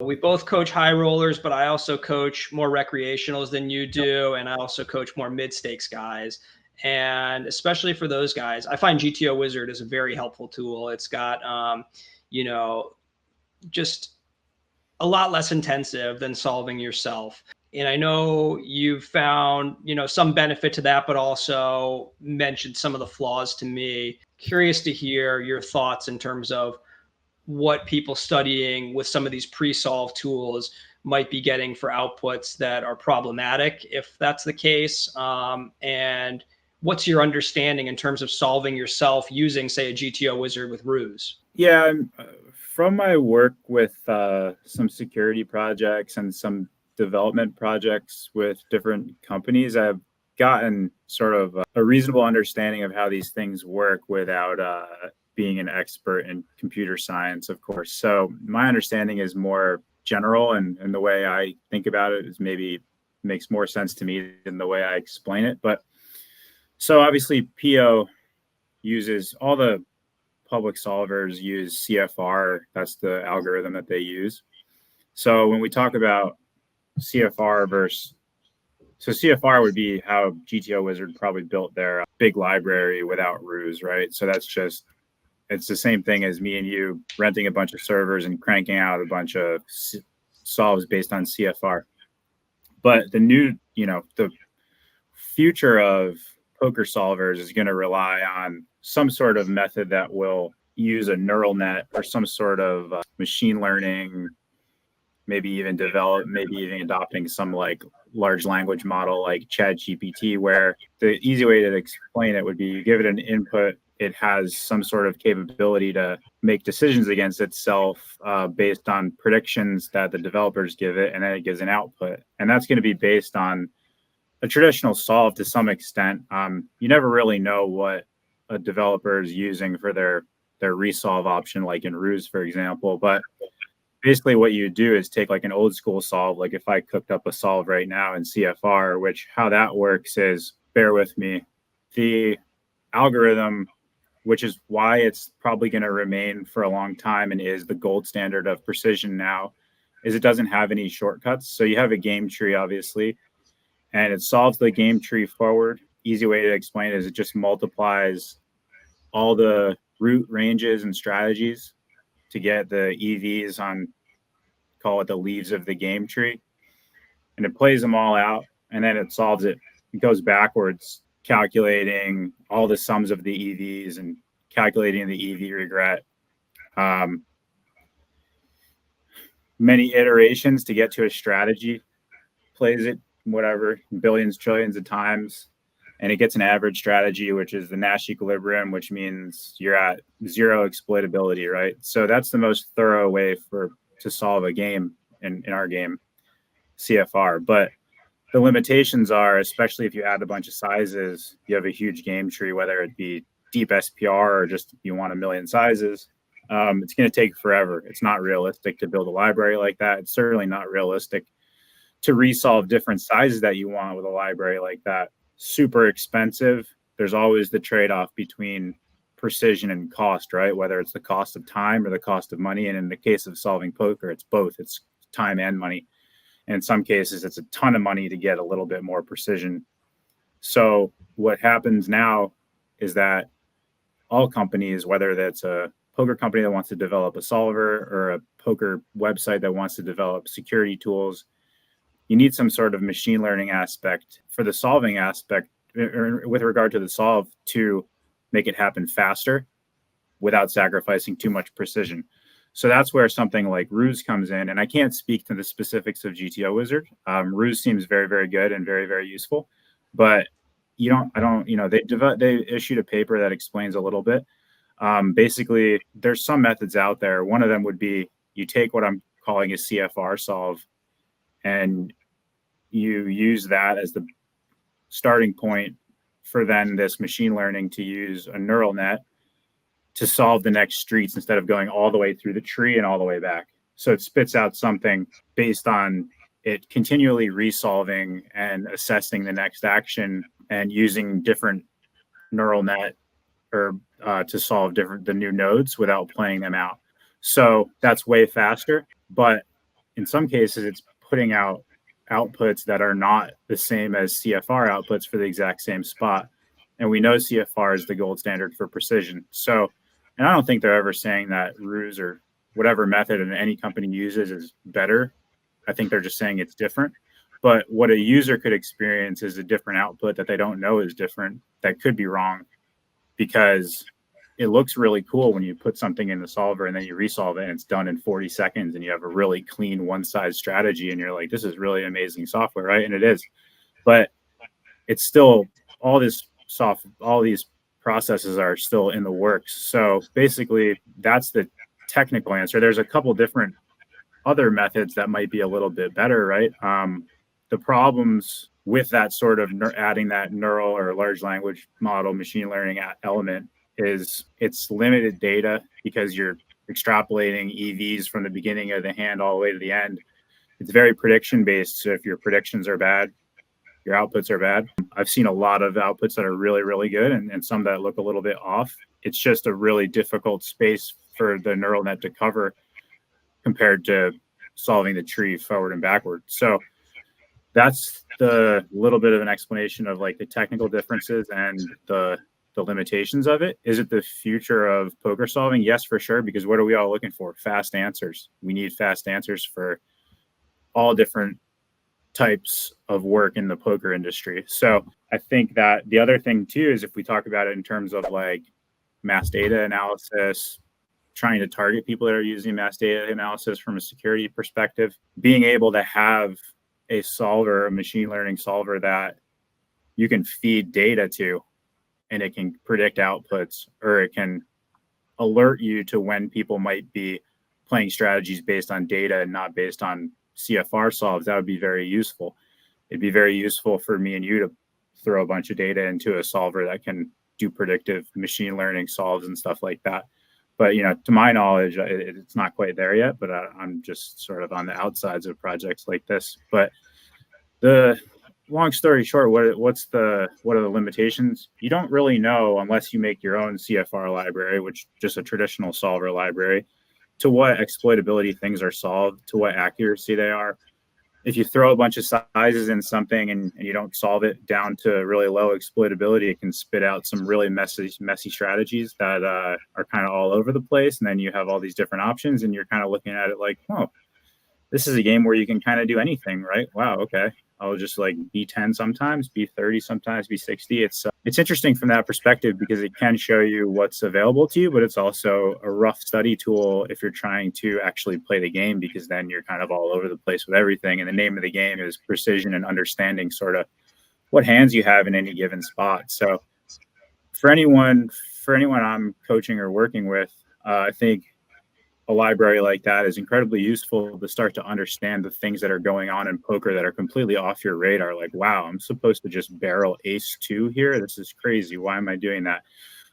we both coach high rollers, but I also coach more recreationals than you do. And I also coach more mid-stakes guys. And especially for those guys, I find GTO Wizard is a very helpful tool. It's got, just a lot less intensive than solving yourself. And I know you've found, some benefit to that, but also mentioned some of the flaws to me. Curious to hear your thoughts in terms of what people studying with some of these pre-solve tools might be getting for outputs that are problematic, if that's the case. And what's your understanding in terms of solving yourself using, say, a GTO Wizard with RUSE? Yeah, from my work with some security projects and some development projects with different companies, I've gotten sort of a reasonable understanding of how these things work without being an expert in computer science, of course. So my understanding is more general, and the way I think about it is maybe makes more sense to me than the way I explain it. But so obviously PIO uses all the public solvers use CFR. That's the algorithm that they use. So when we talk about CFR so CFR would be how GTO Wizard probably built their big library without RUSE, right? So it's the same thing as me and you renting a bunch of servers and cranking out a bunch of solves based on CFR. But the future of poker solvers is going to rely on some sort of method that will use a neural net or some sort of machine learning, maybe even adopting some like large language model like ChatGPT, where the easy way to explain it would be you give it an input, it has some sort of capability to make decisions against itself based on predictions that the developers give it, and then it gives an output. And that's going to be based on a traditional solve to some extent. You never really know what a developer is using for their resolve option, like in RUSE, for example. But basically what you do is take like an old school solve, like if I cooked up a solve right now in CFR, which how that works is, bear with me, the algorithm, which is why it's probably going to remain for a long time and is the gold standard of precision now, is it doesn't have any shortcuts. So you have a game tree, obviously, and it solves the game tree forward. Easy way to explain it is it just multiplies all the root ranges and strategies to get the EVs on, call it the leaves of the game tree. And it plays them all out, and then it solves it. It goes backwards, calculating all the sums of the EVs and calculating the EV regret. Many iterations to get to a strategy, plays it, whatever, billions, trillions of times. And it gets an average strategy, which is the Nash equilibrium, which means you're at zero exploitability, right? So that's the most thorough way to solve a game in our game, CFR. But the limitations are, especially if you add a bunch of sizes, you have a huge game tree, whether it be deep SPR or just you want a million sizes. It's going to take forever. It's not realistic to build a library like that. It's certainly not realistic to resolve different sizes that you want with a library like that. Super expensive. There's always the trade-off between precision and cost, right? Whether it's the cost of time or the cost of money. And in the case of solving poker, it's both. It's time and money. And in some cases, it's a ton of money to get a little bit more precision. So what happens now is that all companies, whether that's a poker company that wants to develop a solver or a poker website that wants to develop security tools, you need some sort of machine learning aspect for the solving aspect with regard to the solve to make it happen faster without sacrificing too much precision. So that's where something like RUSE comes in. And I can't speak to the specifics of GTO Wizard. RUSE seems very, very good and very, very useful. But they issued a paper that explains a little bit. Basically, there's some methods out there. One of them would be you take what I'm calling a CFR solve and you use that as the starting point for then this machine learning to use a neural net to solve the next streets instead of going all the way through the tree and all the way back. So it spits out something based on it continually resolving and assessing the next action and using different neural net or to solve the new nodes without playing them out. So that's way faster. But in some cases, it's putting out outputs that are not the same as CFR outputs for the exact same spot. And we know CFR is the gold standard for precision. So, and I don't think they're ever saying that RUSE or whatever method that any company uses is better. I think they're just saying it's different. But what a user could experience is a different output that they don't know is different, that could be wrong, because it looks really cool when you put something in the solver and then you resolve it and it's done in 40 seconds and you have a really clean one size strategy and you're like, this is really amazing software, right? And it is. But it's still all these processes are still in the works. So basically that's the technical answer. There's a couple different other methods that might be a little bit better, right? The problems with that sort of adding that neural or large language model machine learning element is it's limited data, because you're extrapolating EVs from the beginning of the hand all the way to the end. It's very prediction based. So if your predictions are bad, your outputs are bad. I've seen a lot of outputs that are really, really good and some that look a little bit off. It's just a really difficult space for the neural net to cover compared to solving the tree forward and backward. So that's the little bit of an explanation of like the technical differences and the limitations of it. Is it the future of poker solving? Yes, for sure. Because what are we all looking for? Fast answers. We need fast answers for all different types of work in the poker industry. So I think that the other thing too is if we talk about it in terms of like mass data analysis, trying to target people that are using mass data analysis from a security perspective, being able to have a solver, a machine learning solver that you can feed data to, and it can predict outputs, or it can alert you to when people might be playing strategies based on data and not based on CFR solves. That would be very useful. It'd be very useful for me and you to throw a bunch of data into a solver that can do predictive machine learning solves and stuff like that. But, you know, to my knowledge, it's not quite there yet, but I'm just sort of on the outsides of projects like this. But the long story short, what are the limitations? You don't really know unless you make your own CFR library, which just a traditional solver library, to what exploitability things are solved, to what accuracy they are. If you throw a bunch of sizes in something and you don't solve it down to really low exploitability, it can spit out some really messy strategies that are kind of all over the place. And then you have all these different options and you're kind of looking at it like, oh, this is a game where you can kind of do anything, right? Wow, okay. I'll just like B10 sometimes, B30 sometimes, B60. It's interesting from that perspective because it can show you what's available to you, but it's also a rough study tool if you're trying to actually play the game, because then you're kind of all over the place with everything. And the name of the game is precision and understanding sort of what hands you have in any given spot. So for anyone I'm coaching or working with, I think a library like that is incredibly useful to start to understand the things that are going on in poker that are completely off your radar. Like, wow, I'm supposed to just barrel ace-2 here. This is crazy. Why am I doing that?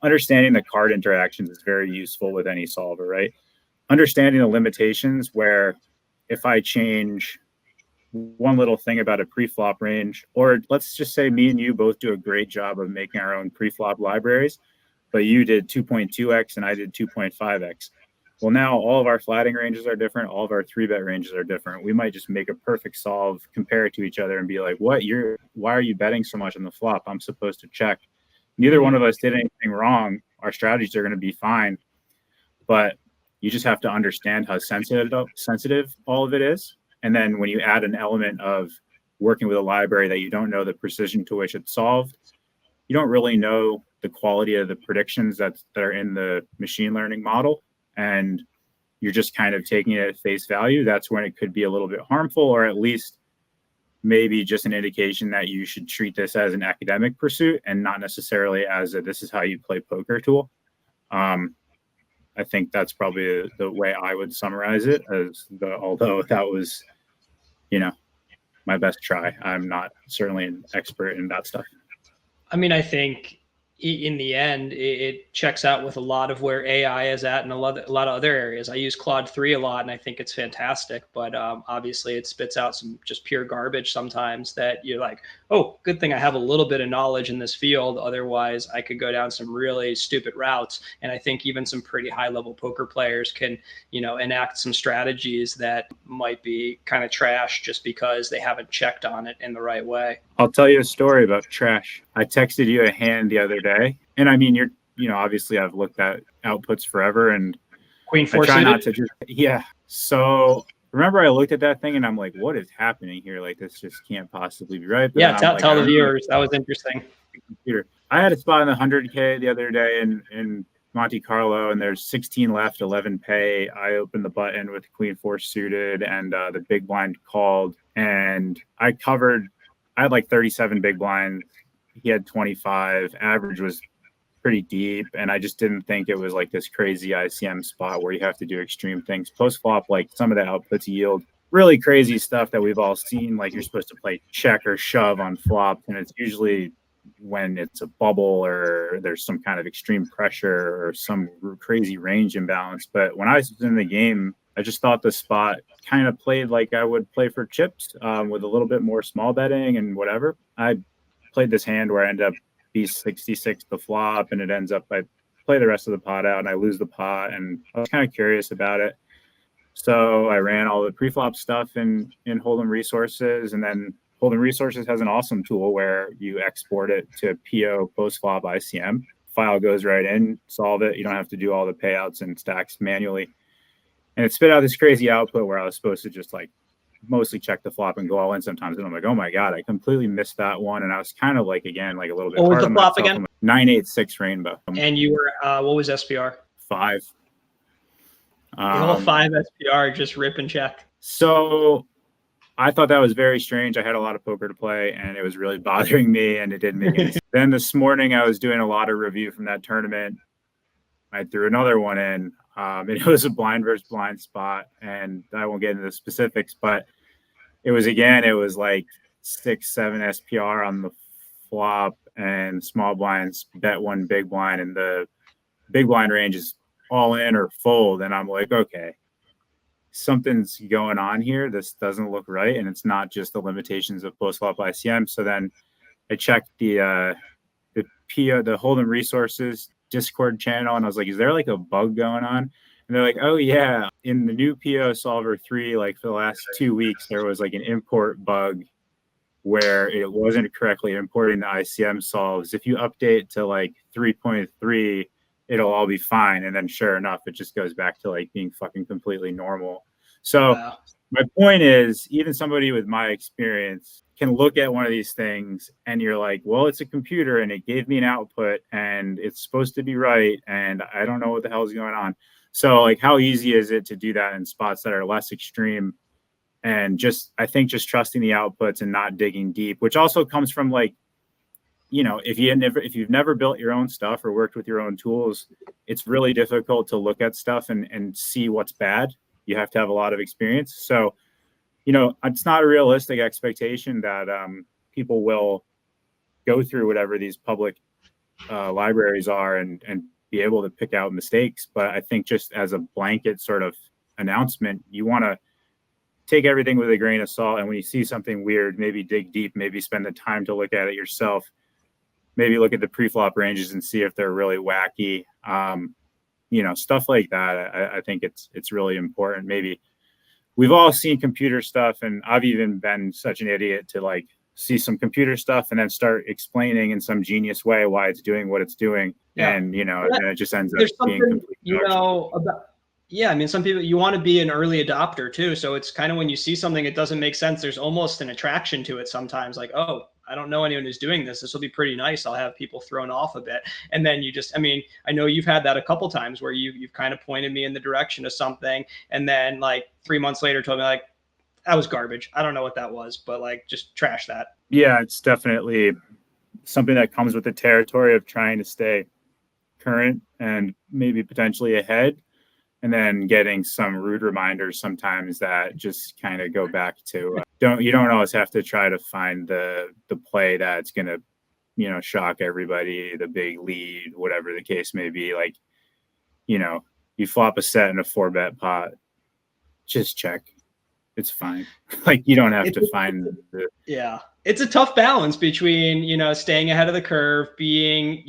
Understanding the card interactions is very useful with any solver, right? Understanding the limitations where if I change one little thing about a pre-flop range, or let's just say me and you both do a great job of making our own pre-flop libraries, but you did 2.2x and I did 2.5x. Well, now all of our flatting ranges are different. All of our 3-bet ranges are different. We might just make a perfect solve, compare it to each other and be like, why are you betting so much on the flop? I'm supposed to check. Neither one of us did anything wrong. Our strategies are going to be fine, but you just have to understand how sensitive all of it is. And then when you add an element of working with a library that you don't know the precision to which it's solved, you don't really know the quality of the predictions that are in the machine learning model, and you're just kind of taking it at face value, that's when it could be a little bit harmful, or at least maybe just an indication that you should treat this as an academic pursuit and not necessarily as this is how you play poker tool. I think that's probably the way I would summarize it, although that was, my best try. I'm not certainly an expert in that stuff. I mean, I think in the end, it checks out with a lot of where AI is at in a lot of other areas. I use Claude 3 a lot, and I think it's fantastic. But obviously, it spits out some just pure garbage sometimes that you're like, oh, good thing I have a little bit of knowledge in this field. Otherwise, I could go down some really stupid routes. And I think even some pretty high-level poker players can, enact some strategies that might be kind of trash just because they haven't checked on it in the right way. I'll tell you a story about trash. I texted you a hand the other day, and I mean, obviously I've looked at outputs forever, and Queen I four try suited? not to just, yeah. So remember, I looked at that thing and I'm like, what is happening here? Like, this just can't possibly be right. But Yeah, then I'm like, tell the viewers. That was interesting. Computer. I had a spot in the 100K the other day in Monte Carlo, and there's 16 left, 11 pay. I opened the button with Queen 4 suited, and the big blind called, and I had like 37 big blinds. He had 25. Average was pretty deep, and I just didn't think it was like this crazy ICM spot where you have to do extreme things. Post flop, like some of the outputs yield really crazy stuff that we've all seen. Like you're supposed to play check or shove on flop, and it's usually when it's a bubble or there's some kind of extreme pressure or some crazy range imbalance. But when I was in the game, I just thought the spot kind of played like I would play for chips with a little bit more small betting and whatever. I played this hand where I end up B66 the flop, and it ends up I play the rest of the pot out and I lose the pot, and I was kind of curious about it. So I ran all the pre-flop stuff in Hold'em Resources, and then Hold'em Resources has an awesome tool where you export it to PO post-flop ICM. File goes right in, solve it. You don't have to do all the payouts and stacks manually. And it spit out this crazy output where I was supposed to just like mostly check the flop and go all in sometimes. And I'm like, oh my God, I completely missed that one. And I was kind of like, again, like a little bit. What was the flop again? 986 rainbow. And you were, what was SPR? 5. The whole 5 SPR, just rip and check. So I thought that was very strange. I had a lot of poker to play, and it was really bothering me, and it didn't make any sense. Then this morning, I was doing a lot of review from that tournament. I threw another one in, and it was a blind versus blind spot, and I won't get into the specifics, but it was like 6-7 SPR on the flop, and small blinds bet one big blind, and the big blind range is all in or fold, and I'm like, okay, something's going on here. This doesn't look right, and it's not just the limitations of post-flop ICM. So then I checked the Hold'em Resources Discord channel, and I was like, is there like a bug going on? And they're like, oh yeah, in the new PIOsolver 3, like for the last 2 weeks, there was like an import bug where it wasn't correctly importing the ICM solves. If you update to like 3.3, it'll all be fine. And then sure enough, it just goes back to like being fucking completely normal. So wow. My point is, even somebody with my experience can look at one of these things and you're like, well, it's a computer and it gave me an output and it's supposed to be right. And I don't know what the hell is going on. So like, how easy is it to do that in spots that are less extreme? And I think just trusting the outputs and not digging deep, which also comes from like, if you've never built your own stuff or worked with your own tools, it's really difficult to look at stuff and see what's bad. You have to have a lot of experience. So, it's not a realistic expectation that people will go through whatever these public libraries are and be able to pick out mistakes. But I think just as a blanket sort of announcement, you want to take everything with a grain of salt. And when you see something weird, maybe dig deep, maybe spend the time to look at it yourself. Maybe look at the pre-flop ranges and see if they're really wacky. Stuff like that. I think it's really important. Maybe we've all seen computer stuff, and I've even been such an idiot to like see some computer stuff and then start explaining in some genius way why it's doing what it's doing. Yeah. And, and it just ends up being complete Yeah, I mean, some people, you want to be an early adopter too. So it's kind of when you see something, it doesn't make sense. There's almost an attraction to it sometimes, like, oh, I don't know anyone who's doing this. This will be pretty nice. I'll have people thrown off a bit. And then I know you've had that a couple times where you've kind of pointed me in the direction of something. And then like 3 months later told me like, that was garbage. I don't know what that was, but like, just trash that. Yeah, it's definitely something that comes with the territory of trying to stay current and maybe potentially ahead. And then getting some rude reminders sometimes that just kind of go back to you don't always have to try to find the play that's going to shock everybody, the big lead, whatever the case may be. Like, you flop a set in a 4-bet pot, just check. It's fine. Like, you don't have to find the. Yeah. It's a tough balance between, staying ahead of the curve, being,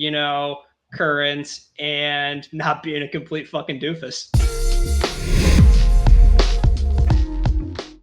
current, and not being a complete fucking doofus.